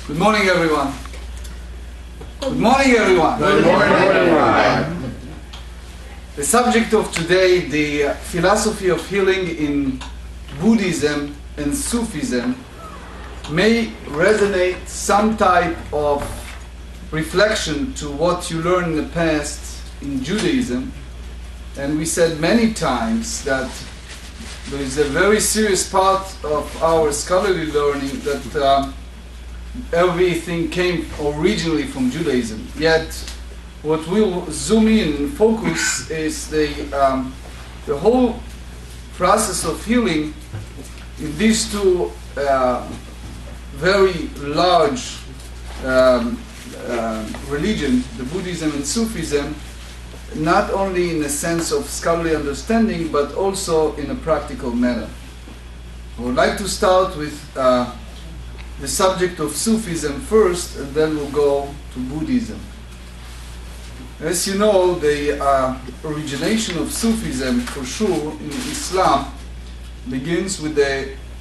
Good morning, everyone. Good morning, everyone. Good morning, everyone. The subject of today, the philosophy of healing in Buddhism and Sufism, may resonate some type of reflection to what you learned in the past in Judaism. And we said many times that there is a very serious part of our scholarly learning that everything came originally from Judaism. Yet, what we'll zoom in and focus is the whole process of healing in these two very large religions, the Buddhism and Sufism, not only in a sense of scholarly understanding, but also in a practical manner. I would like to start with the subject of Sufism first, and then we'll go to Buddhism. As you know, the origination of Sufism, for sure, in Islam, begins with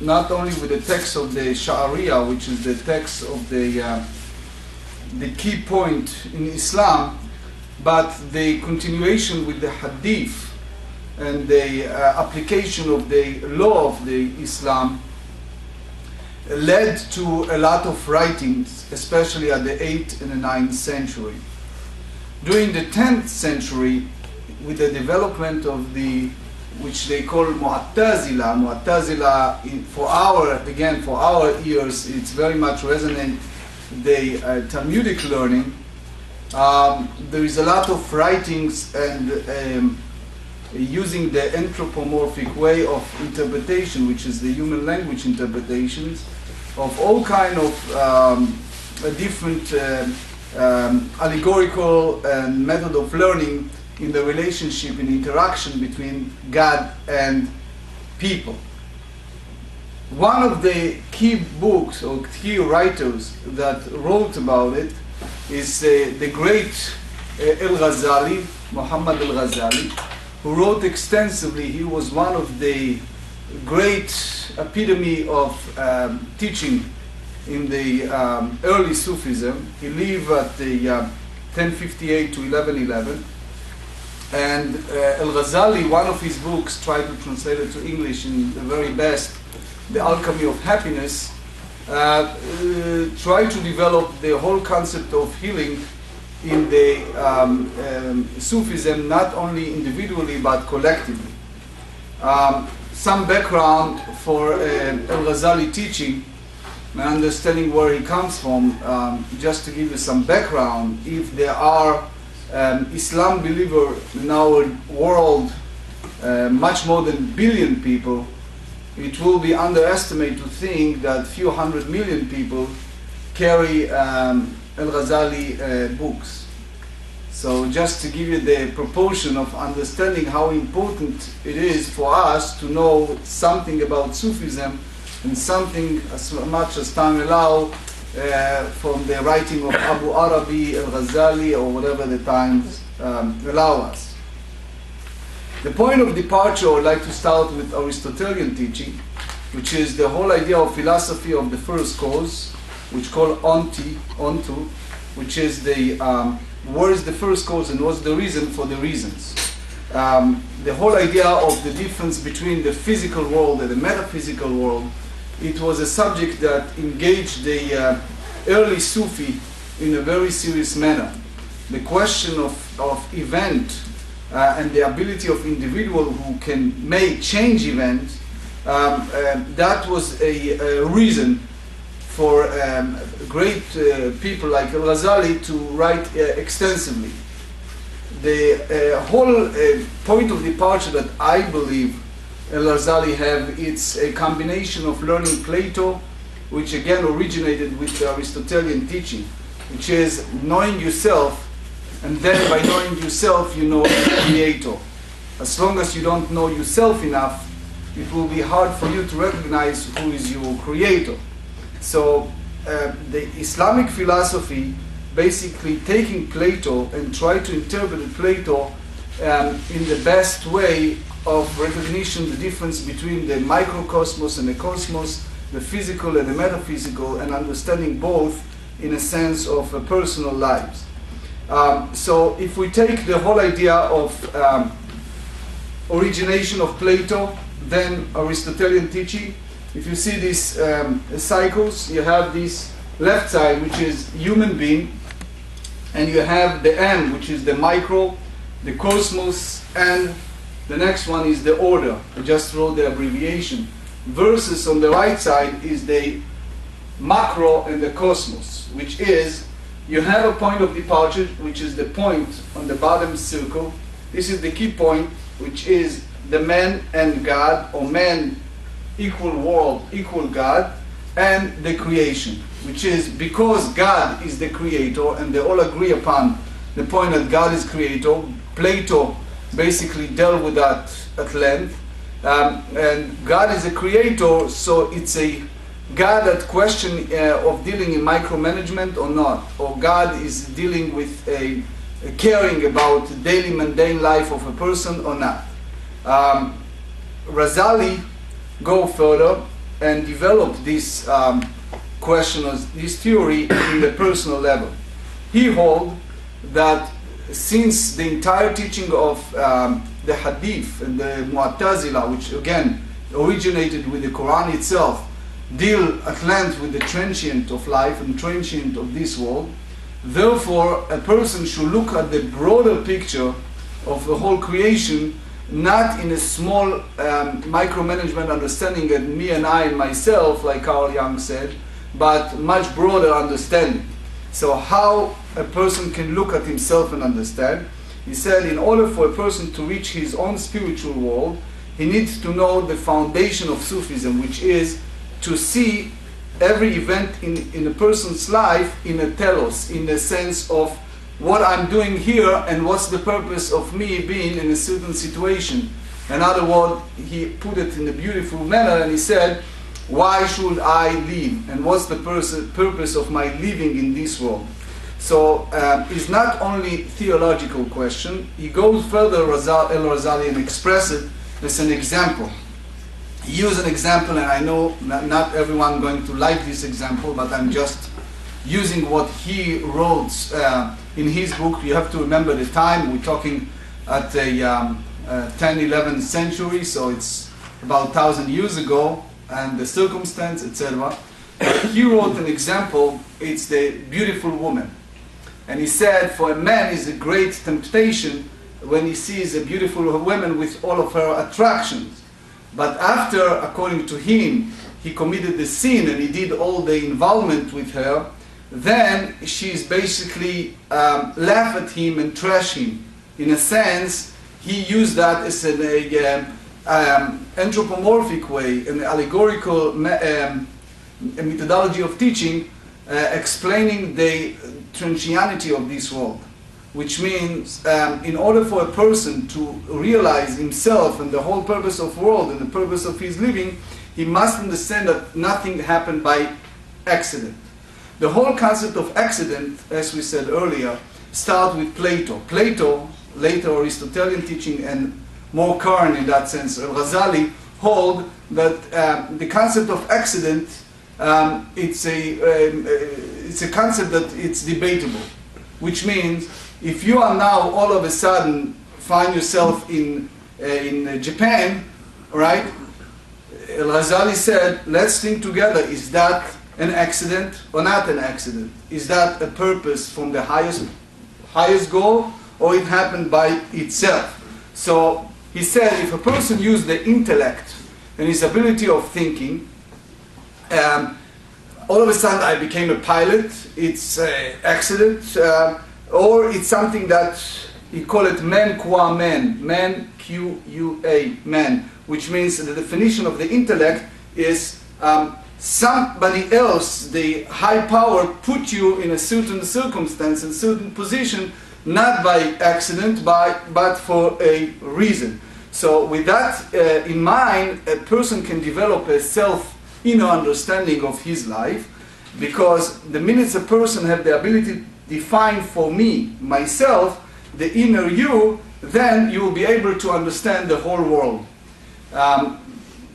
not only with the text of the Sharia, which is the text of the key point in Islam, but the continuation with the Hadith and the application of the law of the Islam led to a lot of writings, especially at the 8th and the 9th century. During the 10th century, with the development of which they call Mu'tazila, for our ears, it's very much resonant, the Talmudic learning. There is a lot of writings and using the anthropomorphic way of interpretation, which is the human language interpretations, of all kind of different allegorical and method of learning in the relationship and interaction between God and people. One of the key books or key writers that wrote about it is the great Al-Ghazali, Muhammad Al-Ghazali, who wrote extensively. He was one of the great epitome of teaching in the early Sufism. He lived at the 1058 to 1111. And Al-Ghazali, one of his books, tried to translate it to English in the very best, The Alchemy of Happiness, tried to develop the whole concept of healing in the Sufism, not only individually but collectively. Some background for Al-Ghazali teaching and understanding where he comes from, just to give you some background. If there are Islam believers in our world, much more than a billion people, it will be underestimated to think that few 100 million people carry Al-Ghazali books. So just to give you the proportion of understanding how important it is for us to know something about Sufism and something as much as time allow from the writing of Abu Arabi, Al-Ghazali, or whatever the times allow us. The point of departure, I would like to start with Aristotelian teaching, which is the whole idea of philosophy of the first cause, which called onto, which is where is the first cause and what's the reason for the reasons. The whole idea of the difference between the physical world and the metaphysical world, it was a subject that engaged the early Sufi in a very serious manner. The question of event and the ability of individual who can make change events, that was a reason for great people like Al-Ghazali to write extensively. The whole point of departure that I believe Al-Ghazali have, it's a combination of learning Plato, which again originated with the Aristotelian teaching, which is knowing yourself, and then by knowing yourself you know the Creator. As long as you don't know yourself enough, it will be hard for you to recognize who is your Creator. So the Islamic philosophy basically taking Plato and try to interpret Plato in the best way of recognition the difference between the microcosmos and the cosmos, the physical and the metaphysical, and understanding both in a sense of personal lives. So if we take the whole idea of origination of Plato, then Aristotelian teaching, if you see these cycles, you have this left side, which is human being, and you have the M, which is the micro, the cosmos, and the next one is the order. I just wrote the abbreviation. Versus on the right side is the macro and the cosmos, which is you have a point of departure, which is the point on the bottom circle. This is the key point, which is the man and God, or man equal world, equal God, and the creation, which is because God is the creator, and they all agree upon the point that God is creator. Plato basically dealt with that at length, and God is a creator, so it's a God that question of dealing in micromanagement or not, or God is dealing with a caring about the daily mundane life of a person or not. Razali go further and develop this question, this theory in the personal level. He holds that since the entire teaching of the Hadith and the Mu'tazila, which again originated with the Quran itself, deal at length with the transient of life and transient of this world, therefore a person should look at the broader picture of the whole creation, not in a small micromanagement understanding that me and I and myself, like Carl Jung said, but much broader understanding. So how a person can look at himself and understand. He said in order for a person to reach his own spiritual world, he needs to know the foundation of Sufism, which is to see every event in a person's life in a telos, in the sense of what I'm doing here and what's the purpose of me being in a certain situation. In other words, he put it in a beautiful manner and he said, why should I live? And what's the purpose of my living in this world? So it's not only theological question. He goes further, El-Razali, and expresses it as an example. He used an example, and I know not everyone going to like this example, but I'm just using what he wrote in his book. You have to remember the time. We're talking at the 10th, 11th century, so it's about 1,000 years ago, and the circumstance, etc. He wrote an example. It's the beautiful woman. And he said, for a man is a great temptation when he sees a beautiful woman with all of her attractions. But after, according to him, he committed the sin and he did all the involvement with her, then she's basically laugh at him and trash him. In a sense, he used that as an anthropomorphic way, an allegorical methodology of teaching, explaining the transientity of this world. Which means in order for a person to realize himself and the whole purpose of the world and the purpose of his living, he must understand that nothing happened by accident. The whole concept of accident, as we said earlier, starts with Plato. Plato, later Aristotelian teaching, and more current in that sense, Razali, hold that the concept of accident, it's a concept that it's debatable, which means if you are now all of a sudden find yourself in Japan, right? Razali said, let's think together, is that an accident or not an accident? Is that a purpose from the highest goal, or it happened by itself? So he said, if a person used the intellect and his ability of thinking, all of a sudden I became a pilot, it's an accident, or it's something that he call it man qua man, man Q-U-A, man, which means the definition of the intellect is somebody else, the high power, put you in a certain circumstance, in a certain position, not by accident, but for a reason. So with that in mind, a person can develop a inner understanding of his life, because the minute a person have the ability to define for me, myself, the inner you, then you will be able to understand the whole world.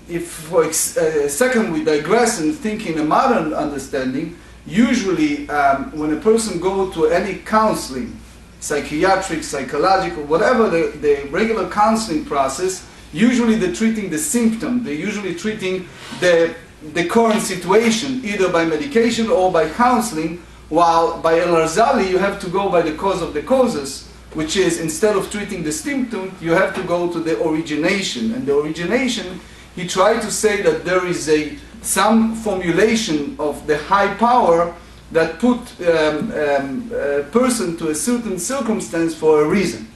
If for a second we digress and think in a modern understanding, usually when a person goes to any counseling, psychiatric, psychological, whatever the regular counseling process, usually they're treating the symptom, they're usually treating the current situation, either by medication or by counseling, while by Al-Razali you have to go by the cause of the causes, which is instead of treating the symptom, you have to go to the origination. And the origination, he tried to say that there is some formulation of the high power that put a person to a certain circumstance for a reason.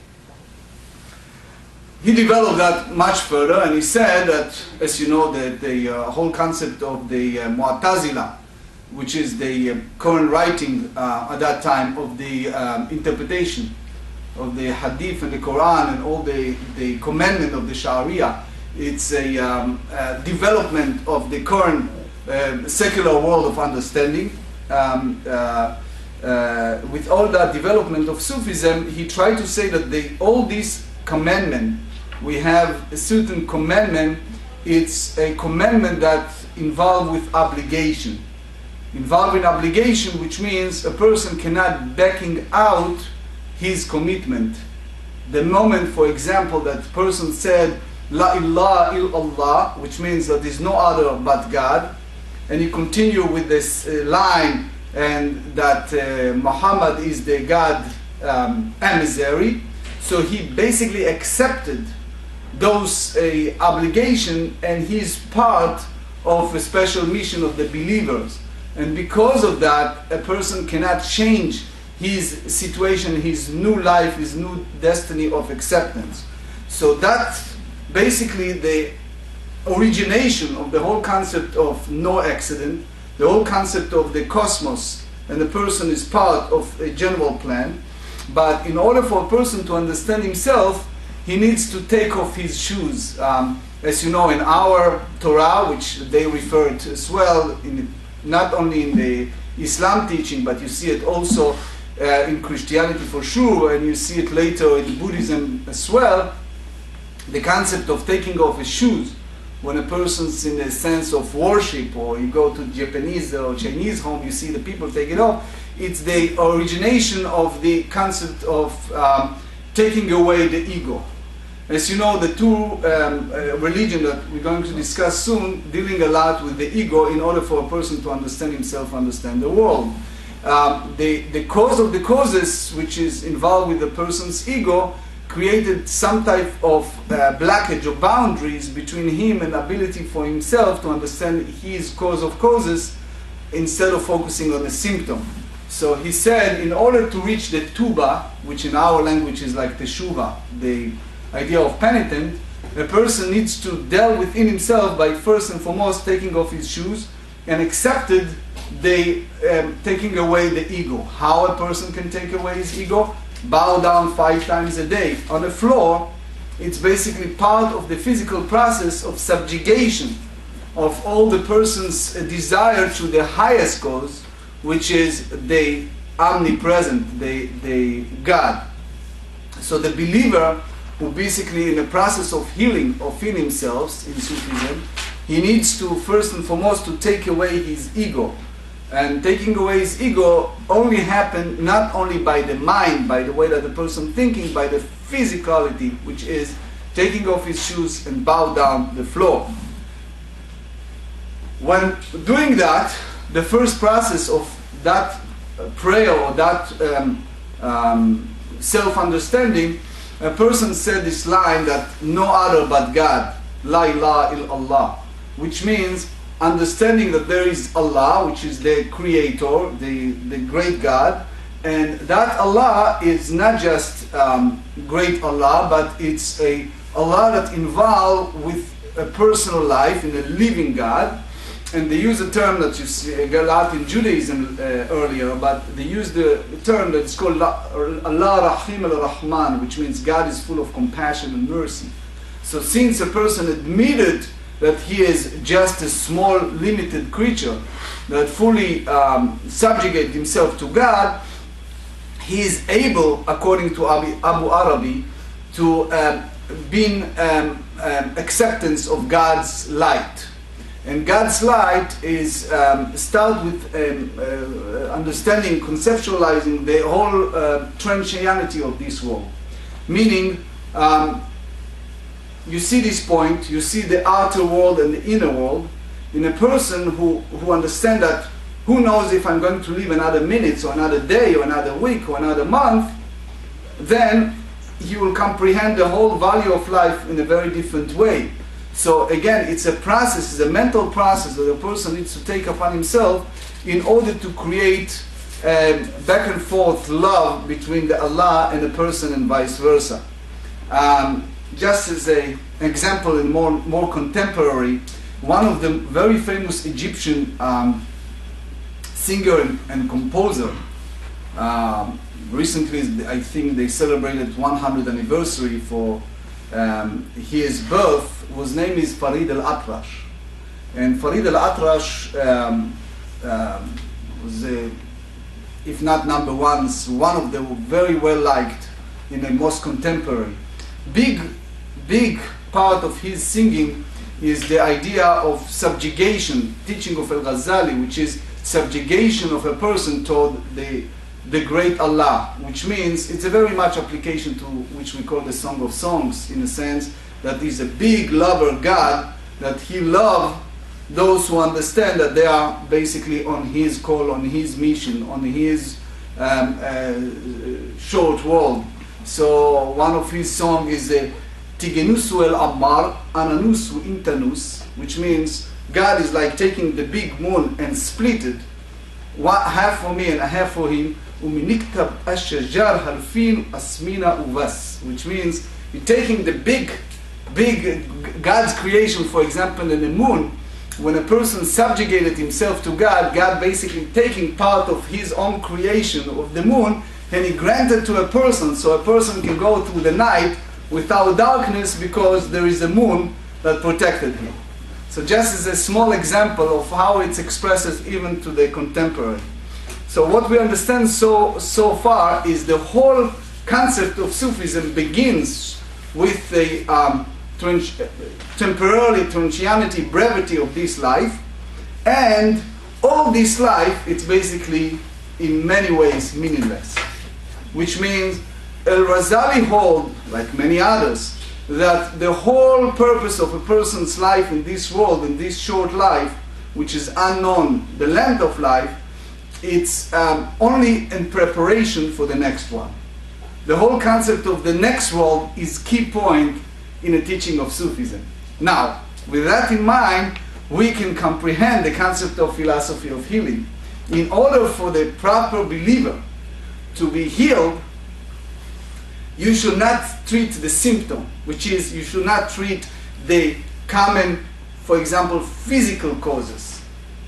He developed that much further, and he said that, as you know, the whole concept of the Mu'tazila, which is the current writing at that time of the interpretation of the Hadith and the Quran and all the commandment of the Sharia, it's a development of the current secular world of understanding. With all that development of Sufism, he tried to say that all these commandments, we have a certain commandment, it's a commandment that involved with obligation. Involving obligation, which means a person cannot backing out his commitment. The moment, for example, that person said, La ilaha illallah, which means that there is no other but God, and he continue with this line, and that Muhammad is the God emissary, so he basically accepted those obligation, and he's part of a special mission of the believers. And because of that, a person cannot change his situation, his new life, his new destiny of acceptance. So that's basically the origination of the whole concept of no accident, the whole concept of the cosmos, and the person is part of a general plan. But in order for a person to understand himself, he needs to take off his shoes. As you know, in our Torah, which they refer to as well, not only in the Islam teaching, but you see it also in Christianity for sure, and you see it later in Buddhism as well, the concept of taking off his shoes. When a person's in a sense of worship, or you go to Japanese or Chinese home, you see the people take it off. It's the origination of the concept of taking away the ego. As you know, the two religions that we're going to discuss soon, dealing a lot with the ego in order for a person to understand himself, understand the world. The cause of the causes, which is involved with the person's ego, created some type of blockage or boundaries between him and ability for himself to understand his cause of causes instead of focusing on the symptom. So he said, in order to reach the tuba, which in our language is like teshuva, the idea of penitent, a person needs to deal within himself by first and foremost taking off his shoes and accepted the taking away the ego. How a person can take away his ego? Bow down 5 times a day on the floor. It's basically part of the physical process of subjugation of all the person's desire to the highest cause, which is the omnipresent, the God. So the believer, who basically in the process of healing of himself in Sufism, he needs to first and foremost to take away his ego. And taking away his ego only happens not only by the mind, by the way that the person thinking, by the physicality, which is taking off his shoes and bow down the floor. When doing that, the first process of that prayer or that self-understanding, a person said this line that no other but God, La ilaha illallah, which means understanding that there is Allah, which is the creator, the great God, and that Allah is not just great Allah, but it's a Allah that involved with a personal life in a living God. And they use a term that you see a lot in Judaism earlier, but they use the term that's called Allah Rahim al-Rahman, which means God is full of compassion and mercy. So since a person admitted that he is just a small, limited creature that fully subjugated himself to God, he is able, according to Abu Arabi, to be acceptance of God's light. And God's light is start with understanding, conceptualizing the whole transientity of this world. Meaning, you see this point, you see the outer world and the inner world. In a person who understands that, who knows if I'm going to live another minute or another day or another week or another month, then he will comprehend the whole value of life in a very different way. So again, it's a process, it's a mental process that a person needs to take upon himself in order to create back and forth love between the Allah and the person and vice versa. Just as an example in more contemporary, one of the very famous Egyptian singer and composer, recently I think they celebrated 100th anniversary for his birth. His name is Farid al-Atrash. And Farid al-Atrash was, if not number one of the very well liked in the most contemporary. Big part of his singing is the idea of subjugation, teaching of Al-Ghazali, which is subjugation of a person toward the great Allah, which means it's a very much application to which we call the Song of Songs, in a sense that he's a big lover God, that he loves those who understand that they are basically on his call, on his mission, on his short world. So one of his songs is Tigenusu el Ammar, Ananusu Intanus, which means God is like taking the big moon and split it, half for me and half for him, Uminiktab Ashajar Halfin Asmina Uvas, which means you're taking the big God's creation, for example, in the moon. When a person subjugated himself to God, God basically taking part of his own creation of the moon, and he granted to a person, so a person can go through the night without darkness because there is a moon that protected him. So just as a small example of how it's expressed even to the contemporary. So what we understand so far is the whole concept of Sufism begins with the temporary transientity, brevity of this life, and all this life, it's basically in many ways meaningless. Which means Al-Razali hold, like many others, that the whole purpose of a person's life in this world, in this short life, which is unknown, the length of life, it's only in preparation for the next one. The whole concept of the next world is key point in a teaching of Sufism. Now, with that in mind, we can comprehend the concept of philosophy of healing. In order for the proper believer to be healed, you should not treat the symptom, which is you should not treat the common, for example, physical causes,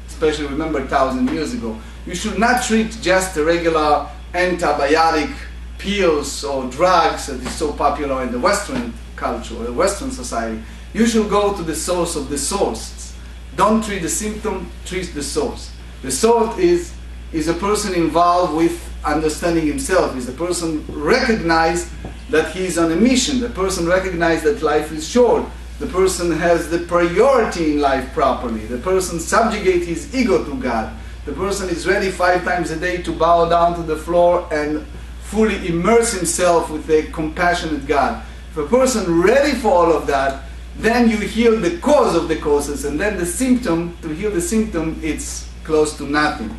especially remember 1,000 years ago. You should not treat just the regular antibiotic pills or drugs that is so popular in the Western culture, or the Western society. You should go to the source of the source. Don't treat the symptom, treat the source. The source is a person involved with understanding himself, is the person recognize that he is on a mission, the person recognize that life is short, the person has the priority in life properly, the person subjugate his ego to God, the person is ready 5 times a day to bow down to the floor and fully immerse himself with a compassionate God. If a person ready for all of that, then you heal the cause of the causes, and then the symptom, to heal the symptom, it's close to nothing.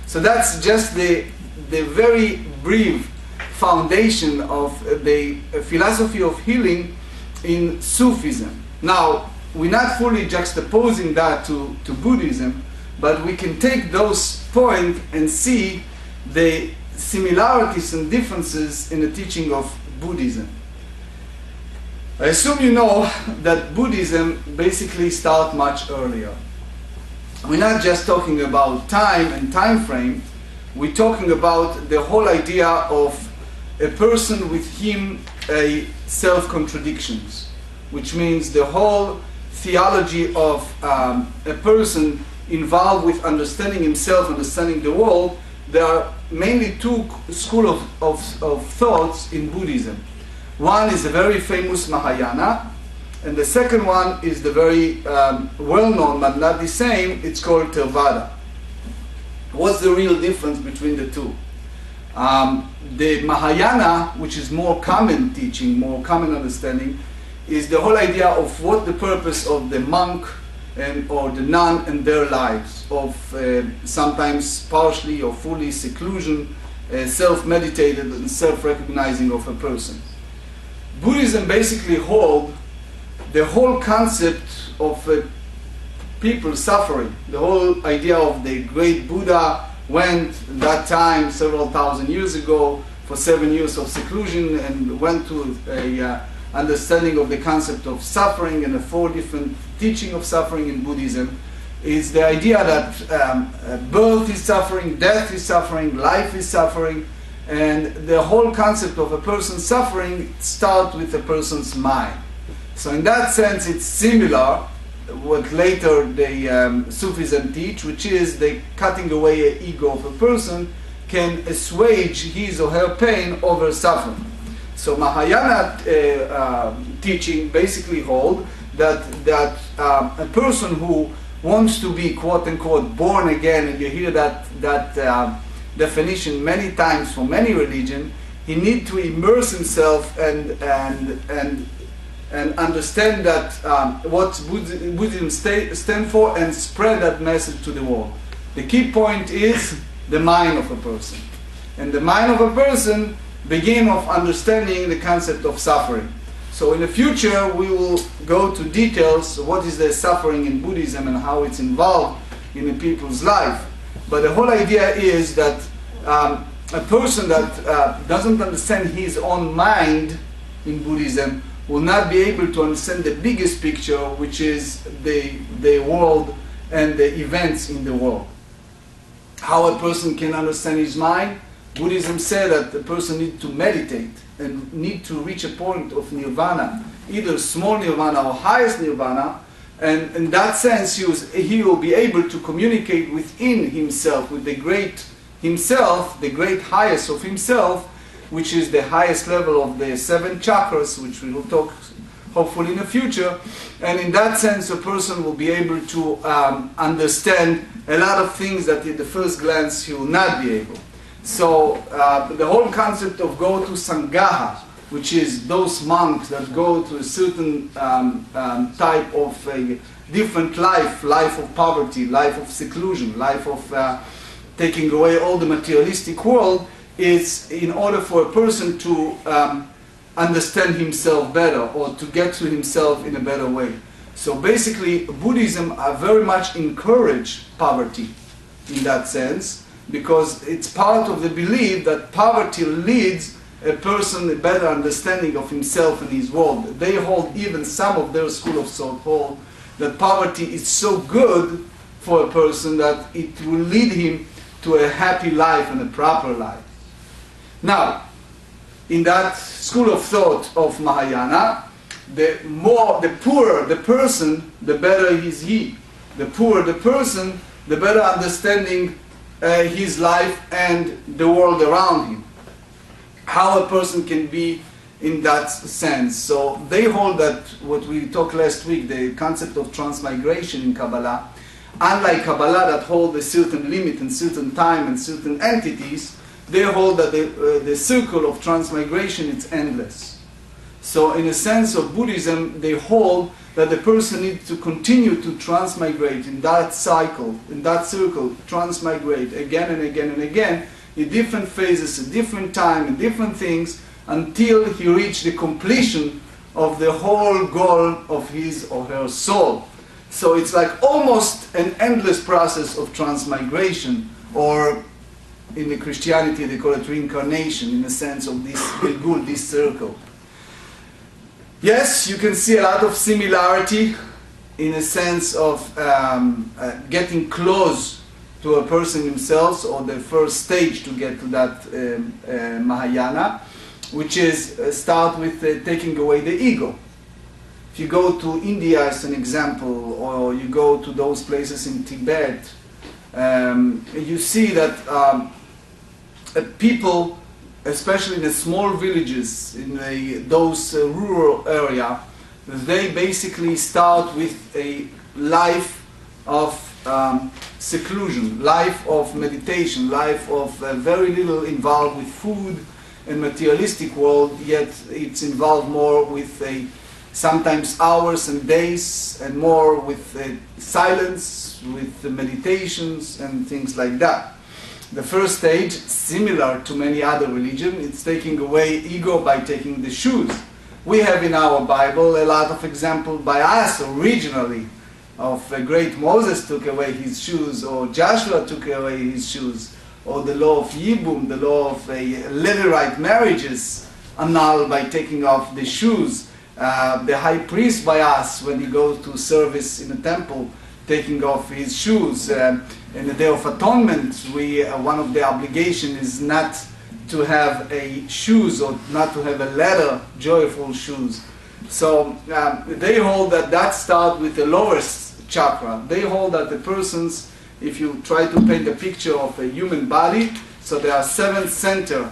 So that's just the very brief foundation of the philosophy of healing in Sufism. Now, we're not fully juxtaposing that to Buddhism, but we can take those points and see the similarities and differences in the teaching of Buddhism. I assume you know that Buddhism basically starts much earlier. We're not just talking about time and time frame, we're talking about the whole idea of a person with him a self-contradictions, which means the whole theology of a person involved with understanding himself, understanding the world. There are mainly 2 schools of thoughts in Buddhism. One is a very famous Mahayana, And the second one is the very well-known, but not the same, it's called Theravada. What's the real difference between the two? The Mahayana, which is more common teaching, more common understanding, is the whole idea of what the purpose of the monk or the nun and their lives, of sometimes partially or fully seclusion, self-meditated and self-recognizing of a person. Buddhism basically holds the whole concept of people suffering. The whole idea of the great Buddha went that time several thousand years ago for 7 years of seclusion and went to a understanding of the concept of suffering and the 4 different teaching of suffering in Buddhism. Is the idea that birth is suffering, death is suffering, life is suffering, and the whole concept of a person suffering starts with a person's mind. So in that sense it's similar what later the Sufism teach, which is the cutting away an ego of a person can assuage his or her pain over suffering. So Mahayana teaching basically hold that a person who wants to be quote unquote born again, and you hear that definition many times from many religion, he needs to immerse himself and understand that what Buddhism stands for and spread that message to the world. The key point is the mind of a person. And the mind of a person begins of understanding the concept of suffering. So in the future we will go to details of what is the suffering in Buddhism and how it's involved in a people's life. But the whole idea is that a person that doesn't understand his own mind in Buddhism will not be able to understand the biggest picture, which is the world and the events in the world. How a person can understand his mind? Buddhism said that the person needs to meditate and need to reach a point of nirvana, either small nirvana or highest nirvana, and in that sense he will be able to communicate within himself with the great himself, the great highest of himself, which is the highest level of the 7 chakras, which we will talk hopefully in the future. And in that sense a person will be able to understand a lot of things that at the first glance he will not be able. So the whole concept of go to Sangha, which is those monks that go to a certain type of a different life of poverty, life of seclusion, life of taking away all the materialistic world, is in order for a person to understand himself better or to get to himself in a better way. So basically Buddhism very much encourage poverty in that sense, because it's part of the belief that poverty leads a person a better understanding of himself and his world. They hold, even some of their school of thought hold, that poverty is so good for a person that it will lead him to a happy life and a proper life. Now, in that school of thought of Mahayana, the poorer the person, the better is he. The poorer the person, the better understanding his life and the world around him. How a person can be in that sense. So they hold that, what we talked last week, the concept of transmigration in Kabbalah, unlike Kabbalah that hold a certain limit and certain time and certain entities, they hold that the circle of transmigration is endless. So in a sense of Buddhism, they hold that the person needs to continue to transmigrate in that cycle, in that circle, transmigrate again and again and again, in different phases, at different time, in different things, until he reaches the completion of the whole goal of his or her soul. So it's like almost an endless process of transmigration, or in the Christianity they call it reincarnation, in the sense of this Gilgul, this circle. Yes, you can see a lot of similarity in a sense of getting close to a person himself, or the first stage to get to that Mahayana, which is start with taking away the ego. If you go to India as an example, or you go to those places in Tibet, you see that people, especially in the small villages, in those rural area, they basically start with a life of seclusion, life of meditation, life of very little involved with food and materialistic world, yet it's involved more with sometimes hours and days, and more with silence, with meditations and things like that. The first stage, similar to many other religions, it's taking away ego by taking the shoes. We have in our Bible a lot of examples by us originally of a great Moses took away his shoes, or Joshua took away his shoes, or the law of Yibum, the law of levirate marriages, annulled by taking off the shoes. The high priest by us, when he goes to service in the temple, taking off his shoes. In the Day of Atonement, one of the obligations is not to have a shoes, or not to have a leather, joyful shoes. So they hold that starts with the lowest chakra. They hold that the persons, if you try to paint a picture of a human body, so there are seven centers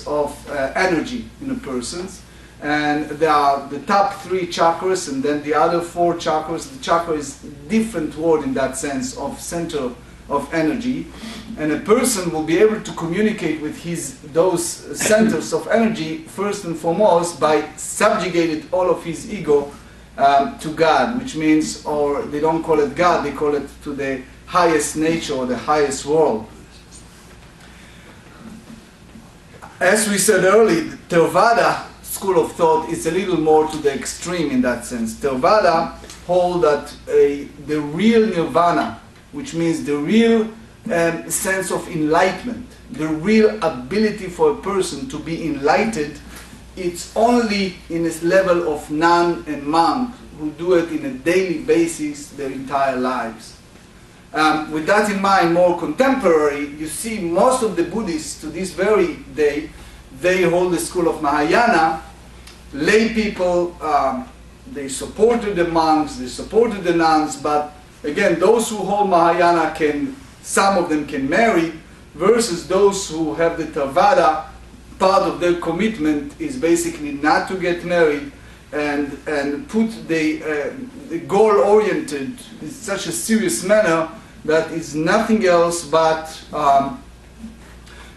of energy in a person's, and there are the top three chakras, and then the other four chakras. The chakra is different word in that sense of center of energy, and a person will be able to communicate with those centers of energy first and foremost by subjugating all of his ego to God, which means, or they don't call it God, they call it to the highest nature or the highest world. As we said earlier, Theravada school of thought is a little more to the extreme in that sense. Theravada hold that the real nirvana, which means the real sense of enlightenment, the real ability for a person to be enlightened, it's only in this level of nun and monk who do it in a daily basis their entire lives. With that in mind, more contemporary, you see most of the Buddhists to this very day, they hold the school of Mahayana. Lay people, they supported the monks, they supported the nuns, but again, those who hold Mahayana some of them can marry, versus those who have the Theravada, part of their commitment is basically not to get married, and put the goal-oriented in such a serious manner that is nothing else but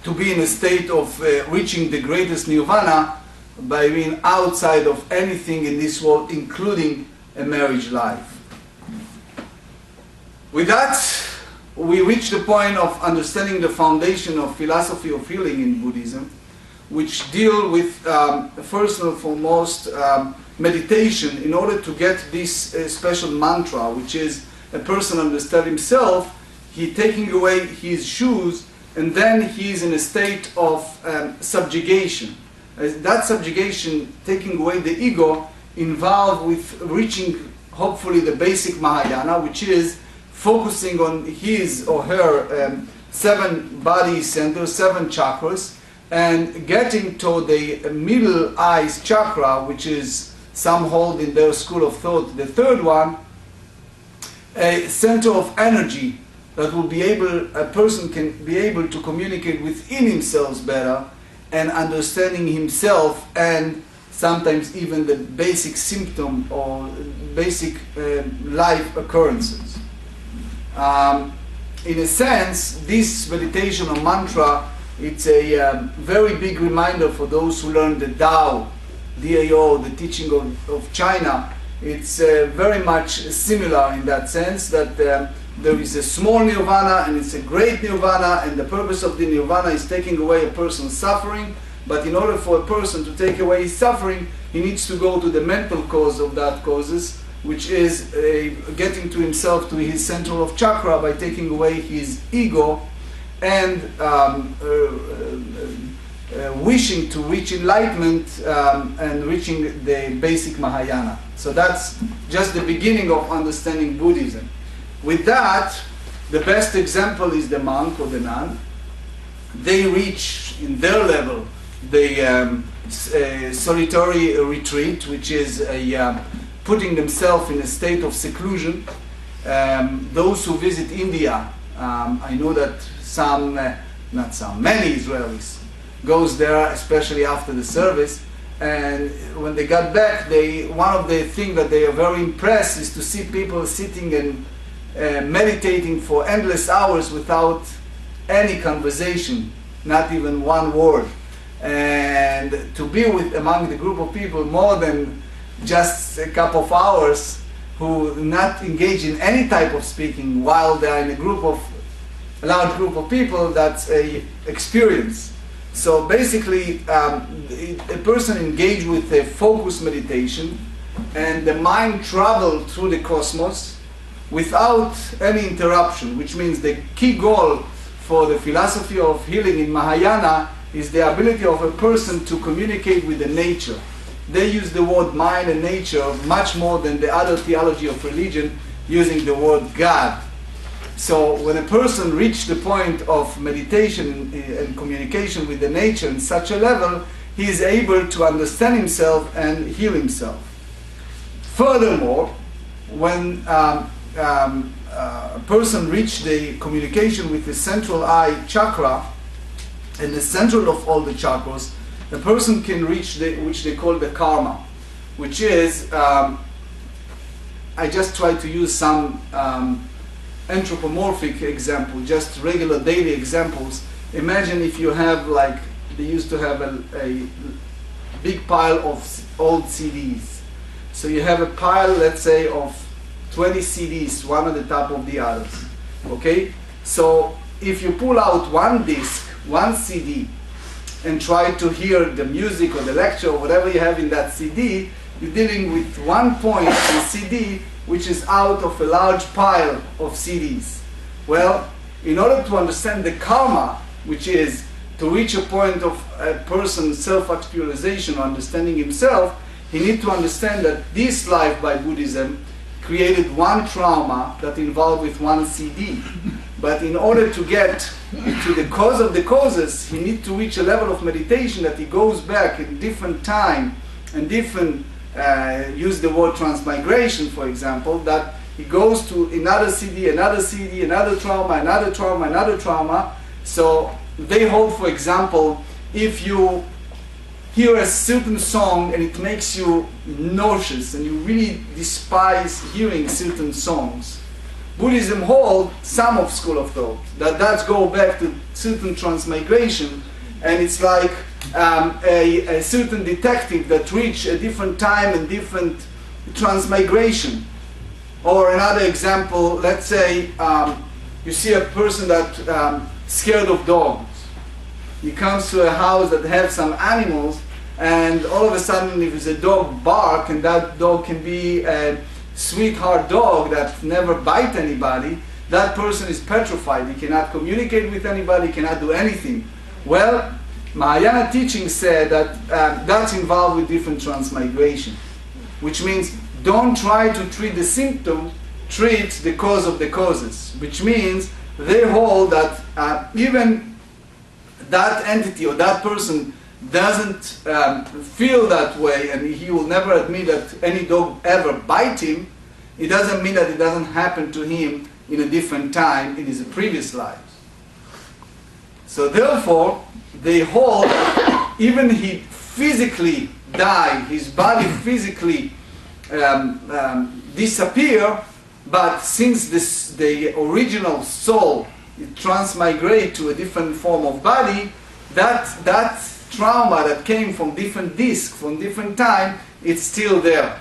to be in a state of reaching the greatest nirvana by being outside of anything in this world, including a marriage life. With that, we reach the point of understanding the foundation of philosophy of healing in Buddhism, which deal with, first and foremost, meditation in order to get this special mantra, which is a person understand himself, he taking away his shoes, and then he is in a state of subjugation. That subjugation, taking away the ego, involved with reaching, hopefully, the basic Mahayana, which is focusing on his or her 7 body centers, 7 chakras, and getting to the middle eyes chakra, which is some hold in their school of thought, the third one, a center of energy that will be a person can be able to communicate within himself better, and understanding himself, and sometimes even the basic symptom or basic life occurrences. In a sense, this meditation or mantra, it's a very big reminder for those who learn the Tao, DAO, the teaching of China. It's very much similar in that sense, that there is a small nirvana and it's a great nirvana, and the purpose of the nirvana is taking away a person's suffering. But in order for a person to take away his suffering, he needs to go to the mental cause of that causes, which is getting to himself, to his central of chakra, by taking away his ego and wishing to reach enlightenment and reaching the basic Mahayana. So that's just the beginning of understanding Buddhism. With that, the best example is the monk or the nun. They reach, in their level, the solitary retreat, which is putting themselves in a state of seclusion. Those who visit India, I know that many Israelis goes there, especially after the service, And when they got back, one of the things that they are very impressed is to see people sitting and meditating for endless hours without any conversation, not even one word. And to be among the group of people more than just a couple of hours, who not engage in any type of speaking while they are in a large group of people, that's a experience. So basically, a person engaged with a focused meditation, and the mind traveled through the cosmos without any interruption, which means the key goal for the philosophy of healing in Mahayana is the ability of a person to communicate with the nature. They use the word mind and nature much more than the other theology of religion using the word God. So when a person reaches the point of meditation and communication with the nature in such a level, he is able to understand himself and heal himself. Furthermore, when a person reaches the communication with the central eye chakra, and the central of all the chakras, the person can reach which they call the karma, which is, I just try to use some anthropomorphic example, just regular daily examples. Imagine if you have, like, they used to have a big pile of old CDs. So you have a pile, let's say, of 20 CDs, one on the top of the others. Okay? So if you pull out one disc, one CD, and try to hear the music or the lecture or whatever you have in that CD, you're dealing with one point in the CD which is out of a large pile of CDs. Well, in order to understand the karma, which is to reach a point of a person's self-actualization or understanding himself, he needs to understand that this life by Buddhism created one trauma that involved with one CD. But in order to get to the cause of the causes, he needs to reach a level of meditation that he goes back in different time and different, use the word transmigration, for example, that he goes to another CD, another trauma, another trauma, another trauma. So they hold, for example, if you hear a certain song and it makes you nauseous and you really despise hearing certain songs, Buddhism holds some of school of thought that does go back to certain transmigration, and it's like a certain detective that reach a different time and different transmigration. Or another example, let's say you see a person that scared of dogs. He comes to a house that has some animals, and all of a sudden if there's a dog bark, and that dog can be a sweetheart dog that never bite anybody, that person is petrified. He cannot communicate with anybody, cannot do anything. Well, Mahayana teaching said that that's involved with different transmigration, which means don't try to treat the symptom, treat the cause of the causes, which means they hold that even that entity or that person doesn't feel that way, and he will never admit that any dog ever bite him, it doesn't mean that it doesn't happen to him in a different time in his previous lives. So therefore, they hold that even he physically die, his body physically disappear, but since the original soul transmigrate to a different form of body, that trauma that came from different disc, from different time, it's still there.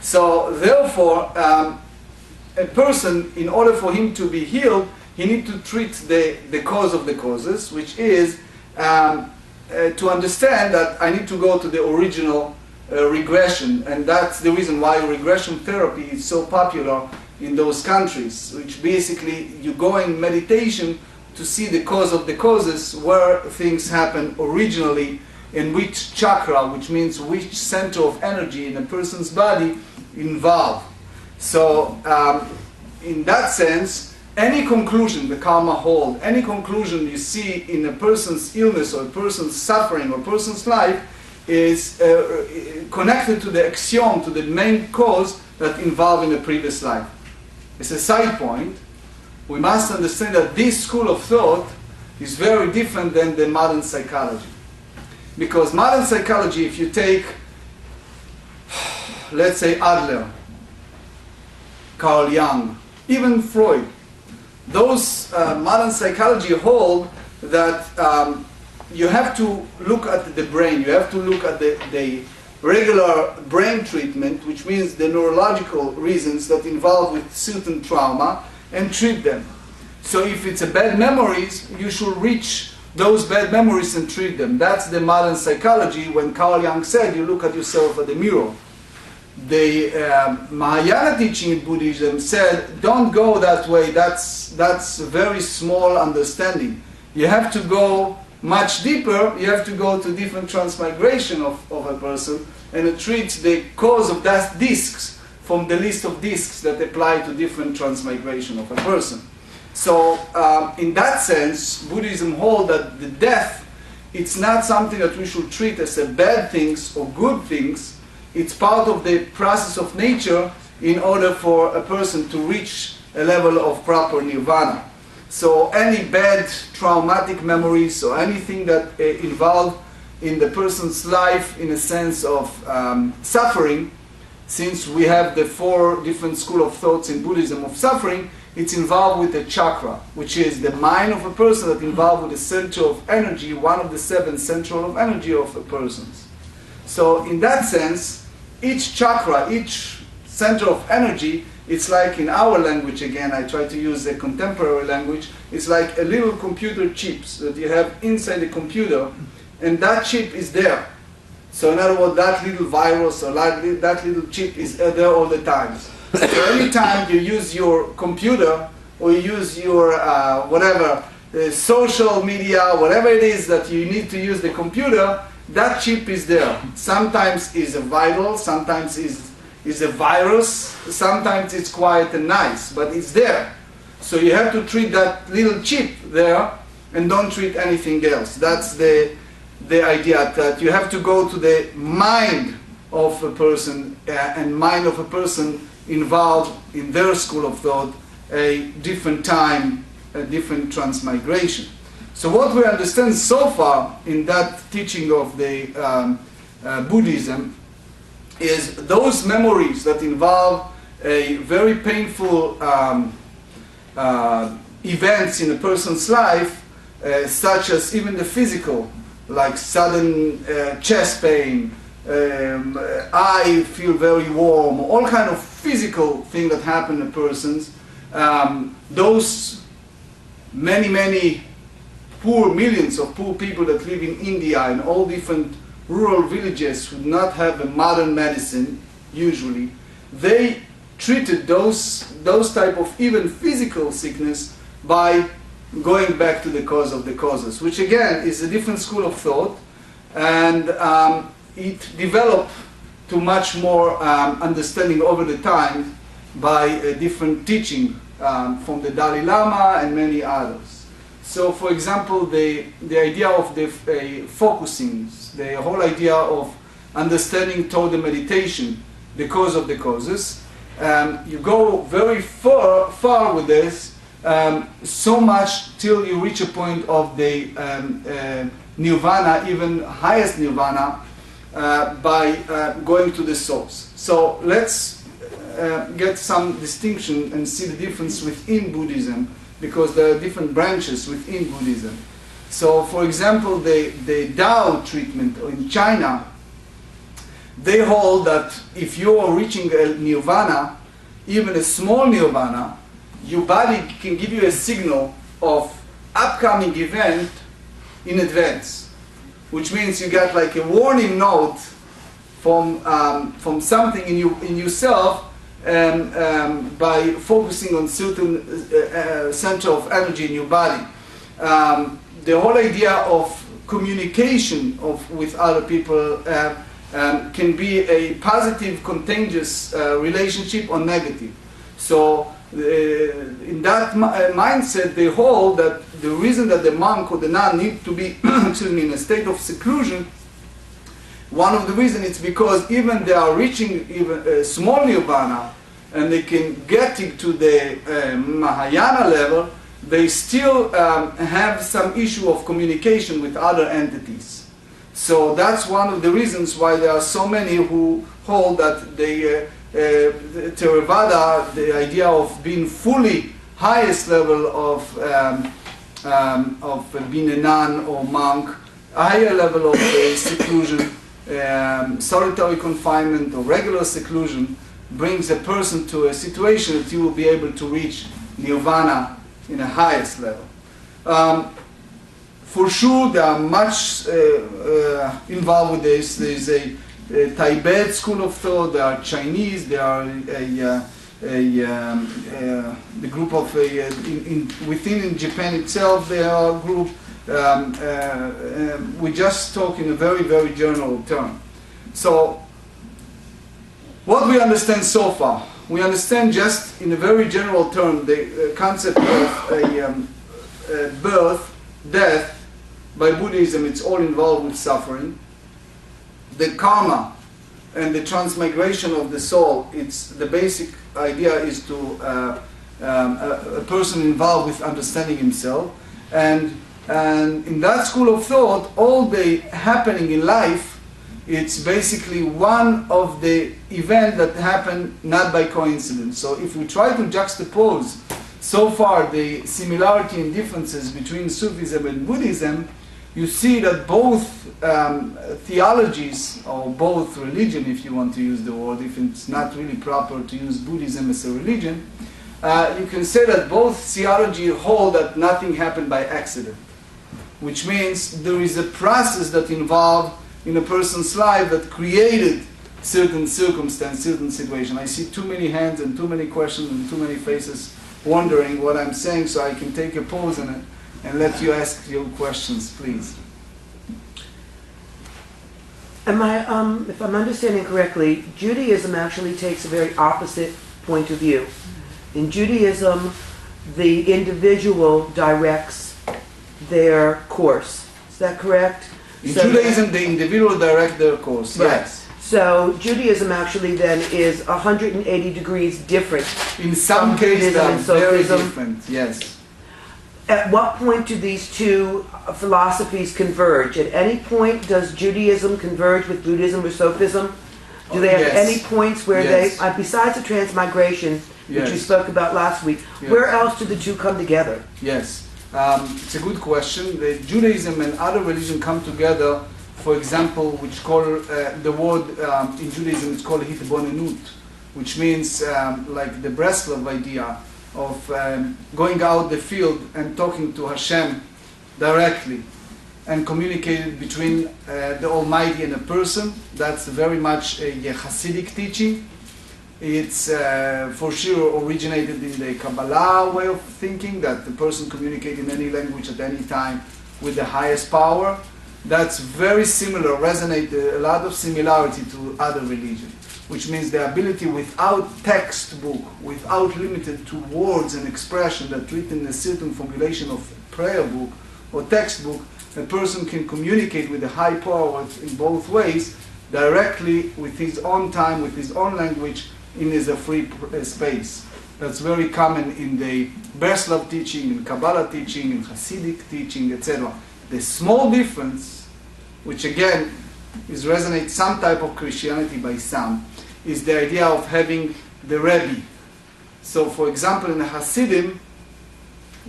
So therefore, a person, in order for him to be healed, he needs to treat the cause of the causes, which is to understand that I need to go to the original regression, and that's the reason why regression therapy is so popular in those countries, which basically you go in meditation to see the cause of the causes, where things happen originally, in which chakra, which means which center of energy in a person's body involved. So in that sense, any conclusion the karma hold, any conclusion you see in a person's illness or a person's suffering or a person's life is connected to the axiom, to the main cause that involved in the previous life. It's a side point. We must understand that this school of thought is very different than the modern psychology. Because modern psychology, if you take, let's say, Adler, Carl Jung, even Freud, those modern psychology hold that you have to look at the brain, you have to look at the regular brain treatment, which means the neurological reasons that involve with certain trauma, and treat them. So if it's a bad memories, you should reach those bad memories and treat them. That's the modern psychology. When Carl Jung said, you look at yourself at the mirror. The Mahayana teaching in Buddhism said, don't go that way, that's a very small understanding. You have to go much deeper, you have to go to different transmigration of a person and treat the cause of that discs from the list of discs that apply to different transmigration of a person. So in that sense, Buddhism holds that the death, it's not something that we should treat as a bad things or good things. It's part of the process of nature in order for a person to reach a level of proper nirvana. So any bad traumatic memories or anything that involve in the person's life in a sense of suffering, since we have the 4 different schools of thoughts in Buddhism of suffering, it's involved with the chakra, which is the mind of a person that involved with the center of energy, one of the 7 central of energy of a person. So in that sense, each chakra, each center of energy, it's like in our language, again, I try to use a contemporary language, it's like a little computer chips that you have inside the computer, and that chip is there. So in other words, that little virus or that little chip is there all the time. So anytime you use your computer or you use your social media, whatever it is that you need to use the computer, that chip is there. Sometimes it's a viral, sometimes it's a virus, sometimes it's quiet and nice, but it's there. So you have to treat that little chip there and don't treat anything else. That's the idea, that you have to go to the mind of a person and mind of a person involved in their school of thought, a different time, a different transmigration. So what we understand so far in that teaching of the Buddhism is those memories that involve a very painful events in a person's life, such as even the physical, like sudden chest pain, I feel very warm, all kind of physical thing that happen to persons. Those many millions of poor people that live in India in all different rural villages who do not have a modern medicine, usually, they treated those type of even physical sickness by going back to the cause of the causes, which again is a different school of thought, and it developed to much more understanding over the time by a different teaching from the Dalai Lama and many others. So for example, the idea of the focusing, the whole idea of understanding toward the meditation, the cause of the causes, you go very far with this, so much till you reach a point of the nirvana, even highest nirvana, by going to the source. So let's get some distinction and see the difference within Buddhism, because there are different branches within Buddhism. So for example, the Tao treatment in China, they hold that if you are reaching a nirvana, even a small nirvana, your body can give you a signal of upcoming event in advance, which means you get like a warning note from something in yourself, by focusing on certain center of energy in your body. The whole idea of communication with other people can be a positive, contagious relationship or negative. So in that mindset, they hold that the reason that the monk or the nun need to be in a state of seclusion, one of the reasons is because even they are reaching even a small nirvana and they can get into the Mahayana level, they still have some issue of communication with other entities. So that's one of the reasons why there are so many who hold that the Theravada, the idea of being fully highest level of being a nun or monk, a higher level of seclusion, solitary confinement or regular seclusion, brings a person to a situation that you will be able to reach nirvana in the highest level. For sure, there are much involved with this. There is a Tibet school of thought. There are Chinese. There are the group of within Japan itself. There are a group. We just talk in a very, very general term. So, what we understand so far, we understand just in a very general term the concept of birth, death. By Buddhism, it's all involved with suffering. The karma and the transmigration of the soul, it's the basic idea is to a person involved with understanding himself. And in that school of thought, all the happening in life, it's basically one of the events that happen not by coincidence. So if we try to juxtapose so far the similarity and differences between Sufism and Buddhism, you see that both theologies, or both religion, if you want to use the word, if it's not really proper to use Buddhism as a religion, you can say that both theology hold that nothing happened by accident, which means there is a process that involved in a person's life that created certain circumstance, certain situation. I see too many hands and too many questions and too many faces wondering what I'm saying, so I can take a pause in it and let you ask your questions, please. If I'm understanding correctly, Judaism actually takes a very opposite point of view. In Judaism, the individual directs their course. Is that correct? In Judaism, the individual direct their course, right. Yes. So Judaism actually then is 180 degrees different. In some cases, they are very different, yes. At what point do these two philosophies converge? At any point does Judaism converge with Buddhism or Sufism? Do they have any points where they, besides the transmigration, which you spoke about last week, where else do the two come together? Yes, it's a good question. The Judaism and other religions come together, for example, which call the word in Judaism, it's called hitbonenut, which means like the Breslov idea of going out the field and talking to Hashem directly and communicating between the Almighty and a person. That's very much a Hasidic teaching. It's for sure originated in the Kabbalah way of thinking, that the person communicates in any language at any time with the highest power. That's very similar, resonate a lot of similarity to other religions, which means the ability without textbook, without limited to words and expression that written in a certain formulation of prayer book or textbook, a person can communicate with the high power in both ways, directly with his own time, with his own language, in his free space. That's very common in the Breslov teaching, in Kabbalah teaching, in Hasidic teaching, etc. The small difference, which again is resonate some type of Christianity by some, is the idea of having the Rebbe. So for example, in the Hasidim,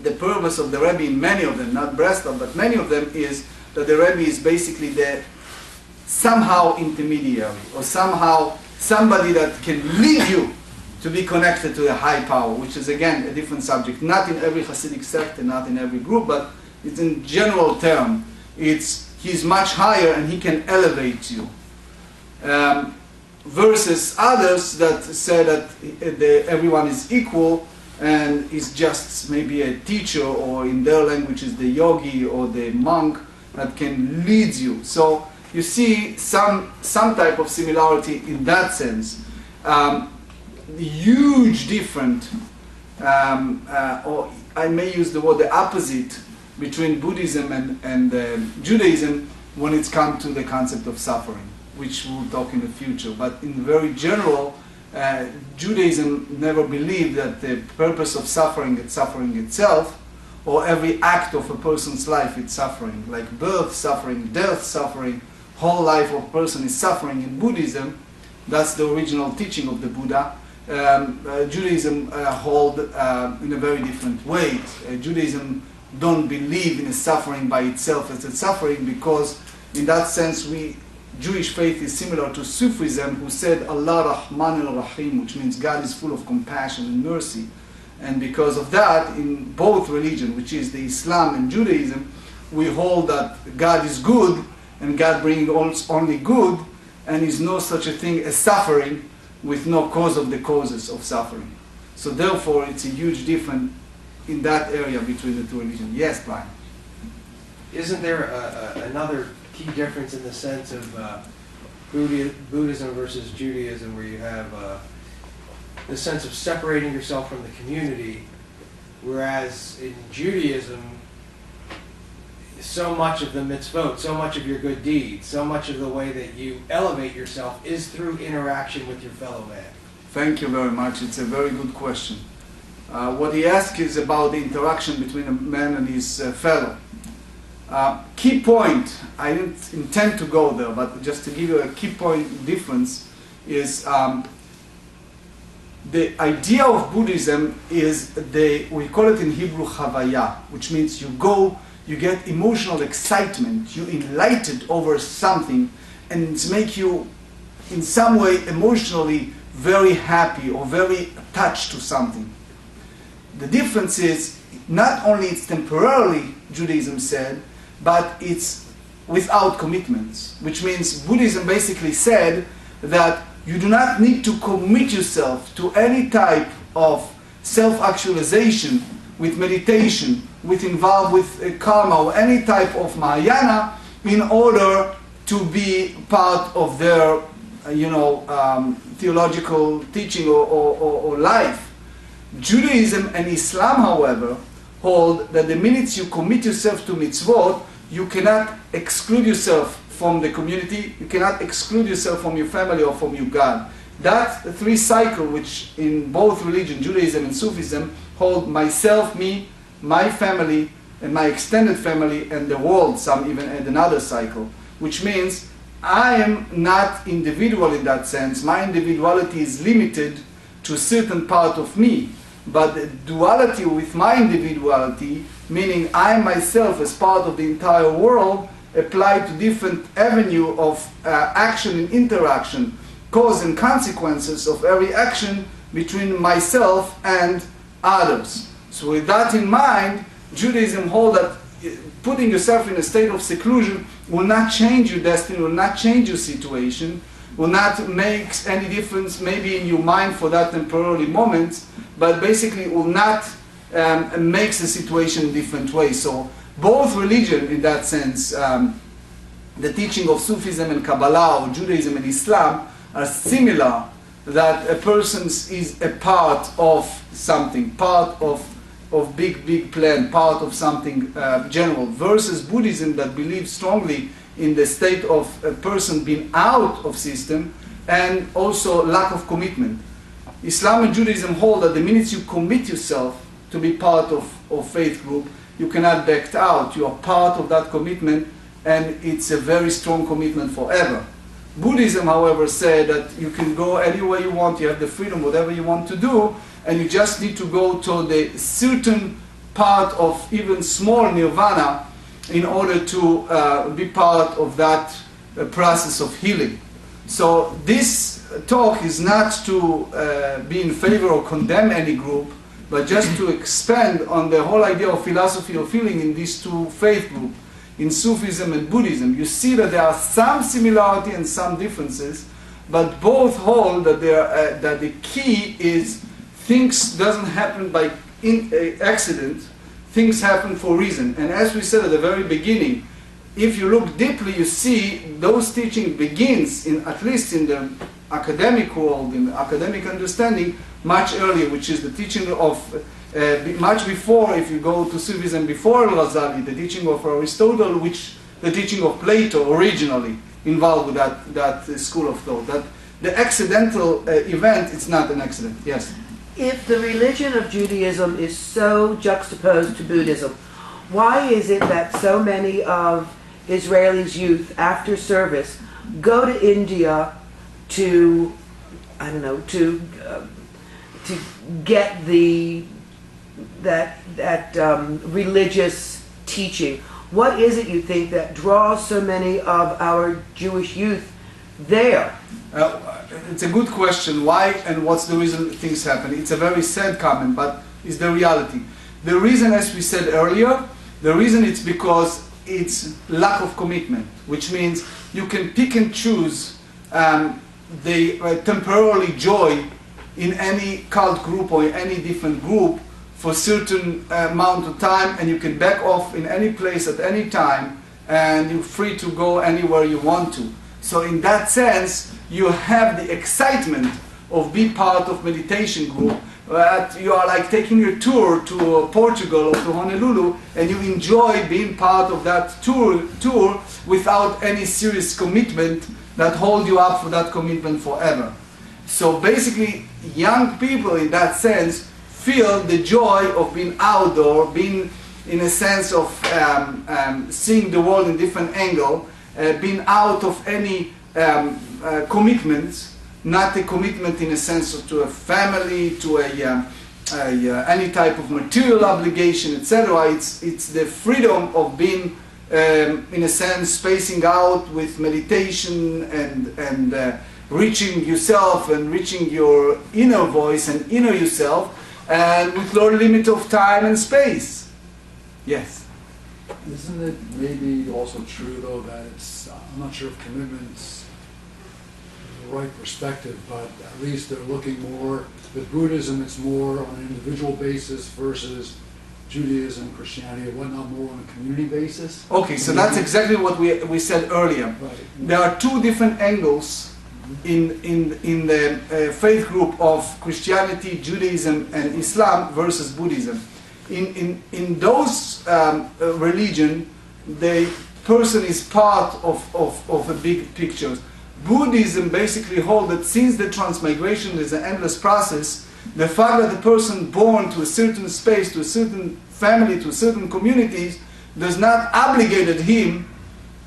the purpose of the Rebbe in many of them, not Breslov, but many of them, is that the Rebbe is basically the somehow intermediary, or somehow somebody that can lead you to be connected to a high power, which is again a different subject. Not in every Hasidic sect and not in every group, but it's in general term. He's much higher and he can elevate you. Versus others that say that everyone is equal and is just maybe a teacher, or in their language is the yogi or the monk that can lead you. So you see some type of similarity in that sense. The huge difference, or I may use the word the opposite, between Buddhism and Judaism when it's come to the concept of suffering, which we'll talk in the future. But in very general, Judaism never believed that the purpose of suffering is suffering itself, or every act of a person's life is suffering, like birth suffering, death suffering, whole life of a person is suffering. In Buddhism, that's the original teaching of the Buddha. Judaism hold in a very different way. Judaism don't believe in a suffering by itself as a suffering, because in that sense Jewish faith is similar to Sufism, who said Allah Rahman al-Rahim, which means God is full of compassion and mercy. And because of that, in both religion, which is the Islam and Judaism, we hold that God is good and God brings only good, and is no such a thing as suffering with no cause of the causes of suffering. So therefore it's a huge difference in that area between the two religions. Yes, Brian? Isn't there another key difference in the sense of Buddhism versus Judaism, where you have the sense of separating yourself from the community, whereas in Judaism, so much of the mitzvot, so much of your good deeds, so much of the way that you elevate yourself is through interaction with your fellow man? Thank you very much. It's a very good question. What he asked is about the interaction between a man and his fellow. Key point, I didn't intend to go there, but just to give you a key point difference is the idea of Buddhism is we call it in Hebrew Havaya, which means you get emotional excitement, you're enlightened over something, and it's make you in some way emotionally very happy or very attached to something. The difference is not only it's temporarily, Judaism said, but it's without commitments, which means Buddhism basically said that you do not need to commit yourself to any type of self-actualization with meditation, involved with karma or any type of Mahayana in order to be part of their theological teaching or life. Judaism and Islam, however, hold that the minute you commit yourself to mitzvot, you cannot exclude yourself from the community, you cannot exclude yourself from your family or from your God. That three cycle, which in both religion, Judaism and Sufism, hold myself, me, my family, and my extended family, and the world, some even add another cycle, which means I am not individual in that sense. My individuality is limited to a certain part of me. But the duality with my individuality, meaning I myself as part of the entire world, apply to different avenue of action and interaction, cause and consequences of every action between myself and others. So with that in mind, Judaism holds that putting yourself in a state of seclusion will not change your destiny, will not change your situation, will not make any difference maybe in your mind for that temporary moment, but basically will not make the situation in different ways. So both religion in that sense, the teaching of Sufism and Kabbalah or Judaism and Islam are similar, that a person is a part of something, part of big plan, part of something general, versus Buddhism that believes strongly in the state of a person being out of system and also lack of commitment. Islam and Judaism hold that the minute you commit yourself to be part of faith group, you cannot back out. You are part of that commitment, and it's a very strong commitment forever. Buddhism, however, said that you can go anywhere you want, you have the freedom, whatever you want to do, and you just need to go to the certain part of even small nirvana in order to be part of that process of healing. So this talk is not to be in favor or condemn any group, but just to expand on the whole idea of philosophy of healing in these two faith groups, in Sufism and Buddhism. You see that there are some similarity and some differences, but both hold that that the key is things doesn't happen by accident, things happen for reason. And as we said at the very beginning, if you look deeply, you see those teaching begins, at least in the academic world, in the academic understanding, much earlier, which is the teaching of, much before, if you go to Sufism before Al-Ghazali, the teaching of Aristotle, which the teaching of Plato originally involved with that school of thought. That the accidental event, it's not an accident. Yes? If the religion of Judaism is so juxtaposed to Buddhism, why is it that so many of Israelis' youth after service go to India to, I don't know, to get that religious teaching. What is it you think that draws so many of our Jewish youth there? It's a good question. Why and what's the reason things happen? It's a very sad comment, but it's the reality. The reason, as we said earlier, the reason it's because it's lack of commitment, which means you can pick and choose the temporarily joy in any cult group or in any different group for a certain amount of time, and you can back off in any place at any time, and you're free to go anywhere you want to. So in that sense, you have the excitement of being part of meditation group. You are like taking a tour to Portugal or to Honolulu, and you enjoy being part of that tour without any serious commitment that hold you up for that commitment forever. So basically, young people in that sense feel the joy of being outdoor, being in a sense of seeing the world in different angle, being out of any commitments, not a commitment in a sense of to a family, to any type of material obligation, etc. It's the freedom of being, in a sense, spacing out with meditation and reaching yourself and reaching your inner voice and inner yourself, and with no limit of time and space. Yes. Isn't it maybe also true, though, that it's, I'm not sure if commitment's the right perspective, but at least they're looking more, with Buddhism it's more on an individual basis versus Judaism, Christianity, and whatnot, more on a community basis? Okay, so that's exactly what we said earlier. Right. There are two different angles in the faith group of Christianity, Judaism, and Islam versus Buddhism. In those religion, the person is part of a big picture. Buddhism basically holds that since the transmigration is an endless process, the fact that the person born to a certain space, to a certain family, to certain communities, does not obligate him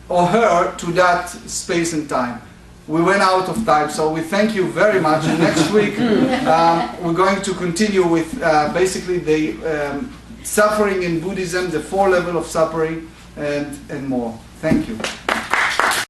or her to that space and time. We went out of time, so we thank you very much. And next week, we're going to continue with basically the suffering in Buddhism, the 4 levels of suffering, and more. Thank you.